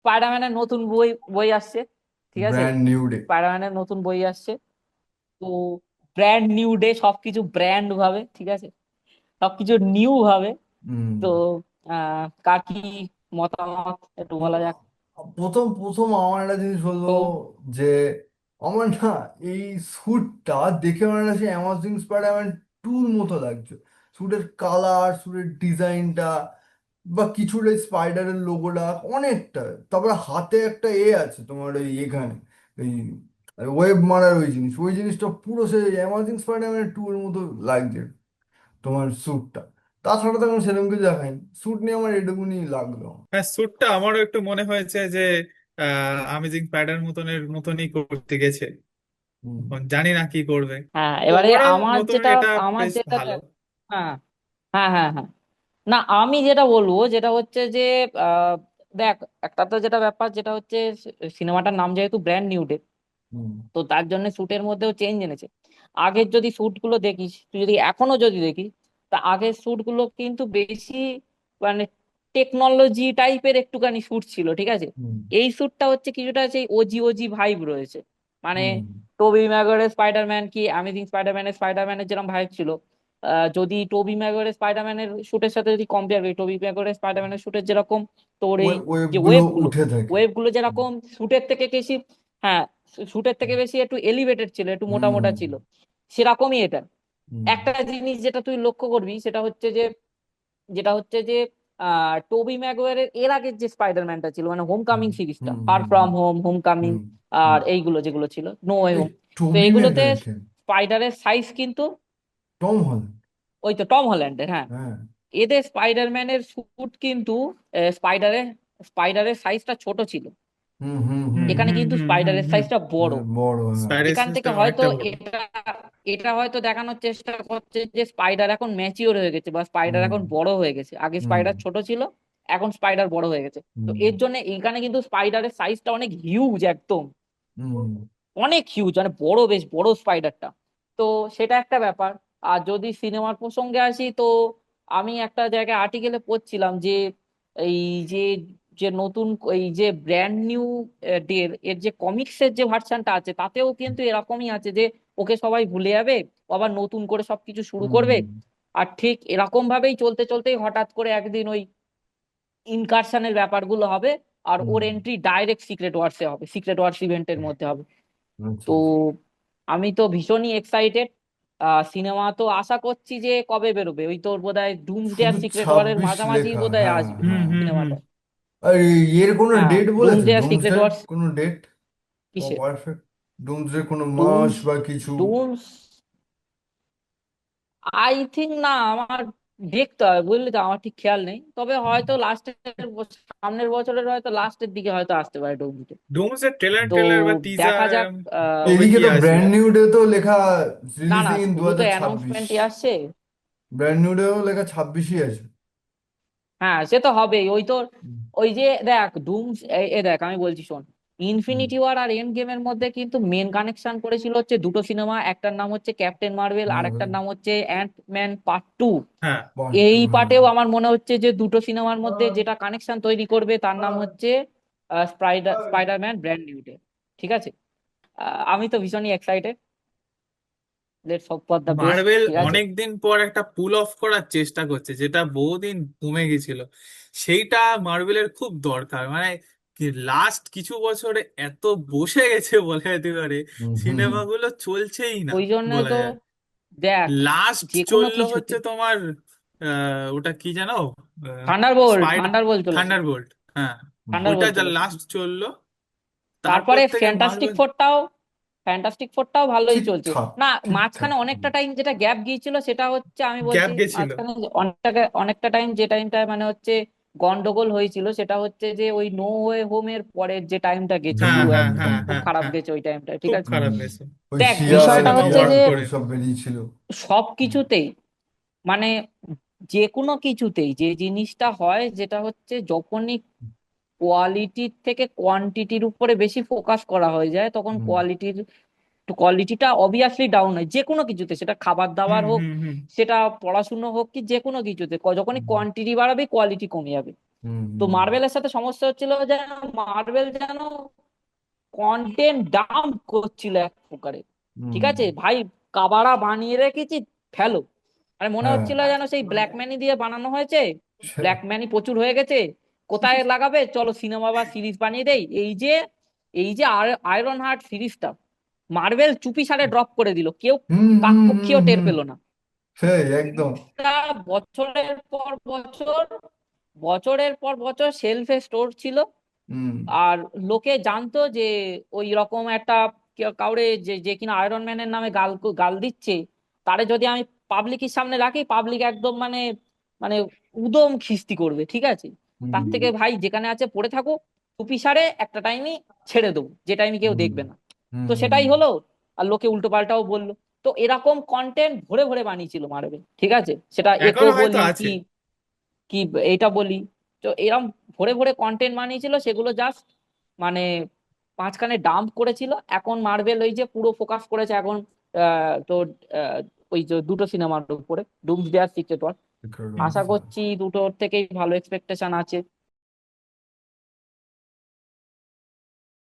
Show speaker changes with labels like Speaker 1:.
Speaker 1: স্পাইডারম্যানের নতুন বই বই আসছে, ঠিক আছে।
Speaker 2: Brand new day.
Speaker 1: স্পাইডারম্যানের নতুন বই আসছে। তো ব্র্যান্ড নিউ ডে, সবকিছু ব্র্যান্ড ভাবে, ঠিক আছে, সবকিছু নিউ ভাবে।
Speaker 2: হুম।
Speaker 1: তো কার কি মতামত একটু বলা যাক।
Speaker 2: প্রথম প্রথম আমার একটা জিনিস হলো
Speaker 1: তো
Speaker 2: যে আমার না এই স্যুটটা দেখে আমার না সেই অ্যামাজিং স্পাইডারম্যান টুর মতো লাগছে। স্যুটের কালার, স্যুটের ডিজাইনটা, বা কিছুটা স্পাইডারের লোগোটা অনেকটা। তারপরে হাতে একটা আছে তোমার ওই এখানে এই ওয়েব মারার ওই জিনিসটা পুরো সেই অ্যামাজিং স্পাইডারম্যান টুর মতো লাগছে তোমার স্যুটটা। তাছাড়া তো আমি সেরকম কিছু দেখাইনি, স্যুট নিয়ে আমার এটুকুনি লাগলো।
Speaker 3: হ্যাঁ, স্যুটটা আমারও একটু মনে হয়েছে যে আমেজিং স্পাইডার মতনই করতে গেছে।
Speaker 2: হুম।
Speaker 3: এখন জানি না কি করবে।
Speaker 1: হ্যাঁ,
Speaker 3: তো
Speaker 1: এবারে
Speaker 3: ওভারঅল
Speaker 1: আমার
Speaker 3: নতুন
Speaker 1: যেটা
Speaker 3: এটা
Speaker 1: আমার
Speaker 3: বেশ
Speaker 1: যেটা
Speaker 3: ভালো।
Speaker 1: হ্যাঁ, হ্যাঁ, হ্যাঁ, হ্যাঁ। না, আমি যেটা বলবো যেটা হচ্ছে যে আহ, দেখ, একটা তো যেটা ব্যাপার যেটা হচ্ছে সিনেমাটার নাম যেহেতু ব্র্যান্ড নিউ ডে,
Speaker 2: হুম।
Speaker 1: তো তার জন্য স্যুটের মধ্যেও চেঞ্জ এনেছে। আগের যদি স্যুট গুলো দেখিস, তুই যদি এখনো যদি দেখিস, তা আগের স্যুট গুলো কিন্তু বেশি মানে টেকনোলজি টাইপের একটুখানি স্যুট ছিল, ঠিক আছে।
Speaker 2: হুম।
Speaker 1: এই স্যুটটা হচ্ছে কিছুটা সেই ওজি ওজি ভাইব রয়েছে, মানে
Speaker 2: হুম।
Speaker 1: টোবি ম্যাগুয়ারের স্পাইডারম্যান কি অ্যামেজিং স্পাইডারম্যানের যেরকম ভাইব ছিল, যদি টোবি ম্যাগুয়ারের স্পাইডারম্যানের শুটের সাথে যদি কম্পেয়ার করি, টোবি ম্যাগুয়ারের স্পাইডারম্যানের শুটের যেরকম তোর এই
Speaker 2: ওয়েব
Speaker 1: যে
Speaker 2: গুলো
Speaker 1: ওয়েব গুলো,
Speaker 2: উঠে থাকে।
Speaker 1: ওয়েব গুলো
Speaker 2: হুম।
Speaker 1: যেরকম শুটের থেকে বেশি, হ্যাঁ, শুটের থেকে বেশি একটু এলিভেটেড ছিল, একটু মোটা
Speaker 2: হুম।
Speaker 1: মোটা ছিল, সেরকমই এটা।
Speaker 2: হুম।
Speaker 1: একটা জিনিস যেটা তুই লক্ষ্য করবি সেটা হচ্ছে যে টোবি ম্যাগুয়ারের এর আগের যে স্পাইডারম্যানটা ছিল, মানে হোম
Speaker 2: হুম।
Speaker 1: কামিং সিরিজটা,
Speaker 2: hmm.
Speaker 1: Far
Speaker 2: hmm.
Speaker 1: From home, home coming,
Speaker 2: hmm. Hmm.
Speaker 1: আর এইগুলো যেগুলো ছিল, নো ওয়ে
Speaker 2: এই
Speaker 1: হোম, তো
Speaker 2: টবি
Speaker 1: এগুলোতে
Speaker 2: ম্যাগুয়ার কে?
Speaker 1: স্পাইডারের সাইজ কিন্তু,
Speaker 2: টম হল্যান্ড।
Speaker 1: ওই তো টম হল্যান্ডের, হ্যাঁ,
Speaker 2: হ্যাঁ।
Speaker 1: এদের স্পাইডারম্যানের স্যুট কিন্তু স্পাইডারের স্পাইডারের সাইজটা ছোট ছিল,
Speaker 2: হুম। হুম। হুম।
Speaker 1: এখানে
Speaker 3: হুম,
Speaker 1: কিন্তু
Speaker 3: হুম, হুম,
Speaker 1: স্পাইডারের
Speaker 3: হুম।
Speaker 1: সাইজটা বড়।
Speaker 2: হ্যাঁ, বড়, হ্যাঁ।
Speaker 3: স্পাইডার
Speaker 1: এখান থেকে
Speaker 3: সিস্টেম
Speaker 1: হয়তো
Speaker 3: অনেকটা বড়।
Speaker 1: এটা এটা হয়তো দেখানোর চেষ্টা করছে যে স্পাইডার এখন ম্যাচিওর হয়ে গেছে, বা স্পাইডার
Speaker 2: হুম।
Speaker 1: এখন বড় হয়ে গেছে, আগে
Speaker 2: হুম।
Speaker 1: স্পাইডার ছোট ছিল, এখন স্পাইডার বড় হয়ে গেছে। তো
Speaker 2: হুম।
Speaker 1: এর জন্য এখানে কিন্তু স্পাইডারের সাইজটা অনেক হিউজ, একদম
Speaker 2: হুম।
Speaker 1: অনেক হিউজ, মানে বড়, বেশ বড় স্পাইডারটা। তো সেটা একটা ব্যাপার। আর যদি সিনেমার প্রসঙ্গে আসি, তো আমি একটা জায়গায় আর্টিকেলে পড়ছিলাম যে এই যে যে নতুন এই যে ব্র্যান্ড নিউ ডের এর যে কমিক্সের যে ভার্সনটা আছে, তাতেও কিন্তু এরকমই আছে যে ওকে সবাই ভুলে যাবে, ও আবার নতুন করে সবকিছু শুরু করবে।
Speaker 2: হুম।
Speaker 1: আর ঠিক এরকম ভাবেই চলতে চলতেই হঠাৎ করে একদিন ওই ইনকারশনের ব্যাপারগুলো হবে, আর ওর
Speaker 2: হুম।
Speaker 1: এন্ট্রি ডাইরেক্ট সিক্রেট ওয়ার্সে হবে, সিক্রেট ওয়ার্স ইভেন্টের মধ্যে হবে।
Speaker 2: আচ্ছা,
Speaker 1: তো
Speaker 2: আচ্ছা।
Speaker 1: আমি তো ভীষণই এক্সাইটেড। সিনেমা তো আশা করছি যে কবে বেরোবে, ওই তোর বোধহয় ডুমসডে আর
Speaker 2: শুধু
Speaker 1: সিক্রেট ওয়ারের
Speaker 2: 26
Speaker 1: মাঝামাঝি
Speaker 2: লেখা,
Speaker 1: বোধহয়
Speaker 2: হ্যাঁ,
Speaker 1: আসবে
Speaker 3: হুম,
Speaker 2: হ্যাঁ।
Speaker 3: হুম, হুম।
Speaker 1: সিনেমাটা।
Speaker 2: আর এর কোনো
Speaker 1: হ্যাঁ,
Speaker 2: ডেট বলেছে?
Speaker 1: ডুমসডে আর সিক্রেট
Speaker 2: ডোমসডে
Speaker 1: ওয়ার্স।
Speaker 2: কোনো ডেট?
Speaker 1: কিসে?
Speaker 2: পারফেক্ট। ডোমসডে কোনো মাস
Speaker 1: ডুমস
Speaker 2: বা কিছু?
Speaker 1: ডুমস আই থিঙ্ক না, আমার দেখতে হবে, বুঝলি তো, আমার ঠিক খেয়াল নেই, তবে হয়তো লাস্টের, সামনের বছরের হয়তো লাস্টের দিকে হয়তো আসতে পারে ডুমসডে।
Speaker 3: ডুমসের ট্রেলার
Speaker 1: তো
Speaker 3: টেলার বা
Speaker 1: দেখা
Speaker 3: টিজার
Speaker 1: যাক।
Speaker 3: কবে
Speaker 2: এদিকে
Speaker 3: কি
Speaker 2: তো
Speaker 3: আসবে?
Speaker 2: ব্র্যান্ড নিউ ডে তো লেখা
Speaker 1: না, না,
Speaker 2: রিলিজিং ইন দু
Speaker 1: শুধু তো
Speaker 2: হাজার ছাব্বিশ
Speaker 1: অ্যানাউন্সমেন্টই আসছে।
Speaker 2: ব্র্যান্ড নিউ ডেও লেখা 26ই আছে।
Speaker 1: হ্যাঁ, সে তো হবেই, ওই তো,
Speaker 2: হুম।
Speaker 1: ওই যে দেখ ডুম, এ দেখ আমি বলছি শোন,
Speaker 2: হুম।
Speaker 1: ইনফিনিটি ওয়ার আর এন্ড গেমের মধ্যে কিন্তু মেন কানেকশন করেছিল হচ্ছে দুটো সিনেমা, একটার নাম হচ্ছে ক্যাপ্টেন মার্ভেল, আর
Speaker 2: মার্বেল
Speaker 1: একটার নাম হচ্ছে অ্যান্ট ম্যান পার্ট 2।
Speaker 3: হ্যাঁ।
Speaker 2: পার্ট টু,
Speaker 1: এই
Speaker 2: হ্যাঁ।
Speaker 1: পার্টেও আমার মনে হচ্ছে যে দুটো সিনেমার মধ্যে যেটা কানেকশন তৈরি করবে তার নাম হচ্ছে স্পাইডারম্যান ব্র্যান্ড নিউ ডে, ঠিক আছে। আমি তো ভীষণই excited, let's hope for the best,
Speaker 3: marble
Speaker 1: ঠিক আছে।
Speaker 3: অনেকদিন পর একটা পুল অফ করার চেষ্টা করছে, যেটা বহুদিন কমে গেছিল। সেইটা মার্বেলের খুব দরকার, মানে লাস্ট কিছু বছরে এত বসে গেছে বলা যেতে পারে,
Speaker 2: হুম। হুম।
Speaker 3: সিনেমাগুলো চলছেই না
Speaker 1: ওই জন্য
Speaker 3: বলা
Speaker 1: তো
Speaker 3: যায়।
Speaker 1: দেখ,
Speaker 3: লাস্ট
Speaker 1: যে কোনো
Speaker 3: চললো
Speaker 1: কিছুতে
Speaker 3: হচ্ছে তোমার ওটা কি জানো, স্পাইডার
Speaker 1: থান্ডারবোল্ট চলেছে,
Speaker 3: থান্ডারবোল্ট, হ্যাঁ। ওইটা
Speaker 1: থান্ডারবোল্ট
Speaker 3: যা
Speaker 1: চলেছে।
Speaker 3: লাস্ট চললো, তারপর
Speaker 1: তারপরে
Speaker 3: থেকে মার্বেল
Speaker 1: ফ্যান্টাস্টিক ফোরটাও ভালোই
Speaker 2: ঠিক
Speaker 1: চলছে।
Speaker 2: ঠাক।
Speaker 1: না,
Speaker 2: ঠিকঠাক।
Speaker 1: মাঝখানে অনেকটা টাইম যেটা গ্যাপ গিয়েছিল সেটা হচ্ছে আমি
Speaker 3: গ্যাপ
Speaker 1: বলছি,
Speaker 3: গেছিল।
Speaker 1: মাঝখানে অনেকটা অনেকটা টাইম, যে টাইমটা মানে হচ্ছে গন্ডগোল হয়েছিল, সেটা হচ্ছে যে ওই নো ওয়ে হোমের পরের যে টাইমটা গেছে,
Speaker 3: হ্যাঁ,
Speaker 1: পুরো
Speaker 3: হ্যাঁ,
Speaker 1: একদম
Speaker 3: হ্যাঁ,
Speaker 1: খুব
Speaker 3: হ্যাঁ,
Speaker 1: খারাপ
Speaker 3: হ্যাঁ।
Speaker 1: গেছে ওই টাইমটা, ঠিক
Speaker 3: খুব
Speaker 1: আছে।
Speaker 3: খারাপ
Speaker 2: হুম।
Speaker 3: গেছে।
Speaker 2: ওই
Speaker 1: দেখ,
Speaker 2: শিয়া
Speaker 3: ক্রিস
Speaker 1: বিষয়টা
Speaker 3: এভেনস
Speaker 1: হচ্ছে
Speaker 2: ইয়াং
Speaker 1: যে
Speaker 3: করে।
Speaker 2: সব বেরিয়েছিল।
Speaker 1: সব
Speaker 2: হুম।
Speaker 1: কিছুতেই, মানে যে কোনো কিছুতেই যে জিনিসটা হয় যেটা হচ্ছে যখনই কোয়ালিটির থেকে কোয়ান্টিটির উপরে বেশি ফোকাস করা হয়ে যায়, তখন
Speaker 2: হুম।
Speaker 1: কোয়ালিটিটা অবভিয়াসলি ডাউন হয়, যে কোনো কিছুতে, সেটা খাবার
Speaker 3: হুম,
Speaker 1: দাবার হোক,
Speaker 3: হুম, হুম,
Speaker 1: সেটা পড়াশুনো হোক, কি যে কোনো কিছুতে, যখনই
Speaker 2: হুম।
Speaker 1: কোয়ান্টিটি বাড়াবে কোয়ালিটি কমে যাবে।
Speaker 2: হুম
Speaker 1: তো
Speaker 2: হুম
Speaker 1: মার্বেলের সাথে সমস্যা হচ্ছিল যে মার্বেল যেন কন্টেন্ট ডাম্প করছিল এক প্রকারে। ঠিক
Speaker 2: হুম
Speaker 1: আছে ভাই, কাবাড়া বানিয়ে রেখেছি, ফেলো। মানে মনে
Speaker 2: হ্যাঁ
Speaker 1: হচ্ছিল যেন সেই ব্ল্যাক ম্যানি দিয়ে বানানো হয়েছে,
Speaker 2: সে-
Speaker 1: ব্ল্যাক ম্যানি প্রচুর হয়ে গেছে, কোথায় লাগাবে, চলো সিনেমা বা সিরিজ বানিয়ে দেই। এই যে আয়রন হার্ট সিরিজটা মার্বেল চুপি সারে ড্রপ করে দিল, কেউ
Speaker 2: হুম হুম হুম
Speaker 1: কাকপক্ষীয় টের
Speaker 2: হুম
Speaker 1: পেলো না।
Speaker 2: সেই একদম।
Speaker 1: তা বছরের পর বছর, বছরের পর বছর শেলফে স্টোর ছিল।
Speaker 2: হুম
Speaker 1: আর লোকে জানতো যে ওই রকম একটা কাউরে যে যে কিনা আয়রন ম্যানের নামে গাল গাল দিচ্ছে, তারে যদি আমি পাবলিকের সামনে রাখি, পাবলিক একদম মানে মানে উদম খিস্তি করবে। ঠিক আছে, তার
Speaker 2: হুম
Speaker 1: থেকে ভাই যেখানে আছে পড়ে থাকো, চুপি সারে একটা টাইমই ছেড়ে দেবো, যে টাইমে কেউ
Speaker 2: হুম
Speaker 1: দেখবে না।
Speaker 2: হুম
Speaker 1: তো
Speaker 2: হুম
Speaker 1: সেটাই হলো। আর লোকে উল্টো পাল্টাও বললো। তো এরকম কন্টেন্ট ভরে ভরে বানিয়েছিল মার্বেল। ঠিক আছে, সেটা একো
Speaker 3: এখনো হয়তো
Speaker 1: বলি
Speaker 3: আছে।
Speaker 1: কি কি এটা বলি, তো এরম ভরে ভরে কন্টেন্ট বানিয়েছিল, সেগুলো জাস্ট মানে মাঝখানে ডাম্প করেছিল। এখন মার্বেল ওই যে পুরো ফোকাস করেছে এখন তোর আহ, ওই যে দুটো সিনেমার উপরে, ডুমসডে আর সিক্রেট ওয়ার।
Speaker 2: ঠিক করে
Speaker 1: আশা
Speaker 2: বলছো।
Speaker 1: করছি দুটোর থেকেই ভালো এক্সপেকটেশন আছে।